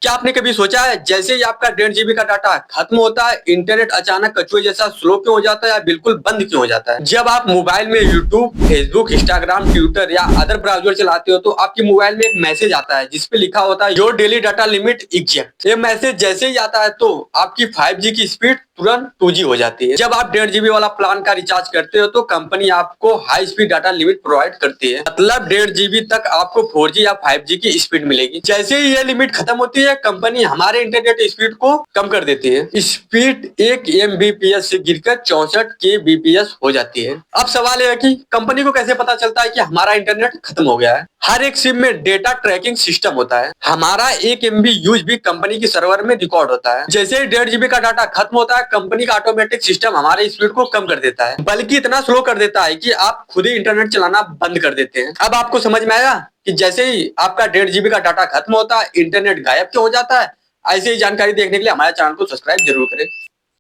क्या आपने कभी सोचा है जैसे ही आपका 1.5 GB का डाटा खत्म होता है, इंटरनेट अचानक कछुए जैसा स्लो क्यों हो जाता है या बिल्कुल बंद क्यों हो जाता है? जब आप मोबाइल में यूट्यूब, फेसबुक, इंस्टाग्राम, ट्विटर या अदर ब्राउजर चलाते हो तो आपके मोबाइल में एक मैसेज आता है जिसपे लिखा होता है your daily data limit exact. ये मैसेज जैसे ही आता है तो आपकी 5G की स्पीड तुरंत 2G हो जाती है। जब आप 1.5 GB वाला प्लान का रिचार्ज करते हो तो कंपनी आपको high speed data limit provide करती है, मतलब 1.5 GB तक आपको 4G या 5G की स्पीड मिलेगी। जैसे ही ये लिमिट खत्म होती है कंपनी हमारे इंटरनेट स्पीड को कम कर देती है। स्पीड 1 Mbps से गिरकर 64 Kbps हो जाती है। अब सवाल यह है कि कंपनी को कैसे पता चलता है कि हमारा इंटरनेट खत्म हो गया है? हर एक सिम में डेटा ट्रैकिंग सिस्टम होता है। हमारा 1 MB यूज भी कंपनी की सर्वर में रिकॉर्ड होता है। जैसे ही 1.5 GB का डाटा खत्म होता है कंपनी का ऑटोमेटिक सिस्टम हमारे स्पीड को कम कर देता है, बल्कि इतना स्लो कर देता है कि आप खुद ही इंटरनेट चलाना बंद कर देते हैं। अब आपको समझ में आया कि जैसे ही आपका 1.5 GB का डाटा खत्म होता है इंटरनेट गायब क्यों हो जाता है? ऐसी ही जानकारी देखने के लिए हमारे चैनल को सब्सक्राइब जरूर करें।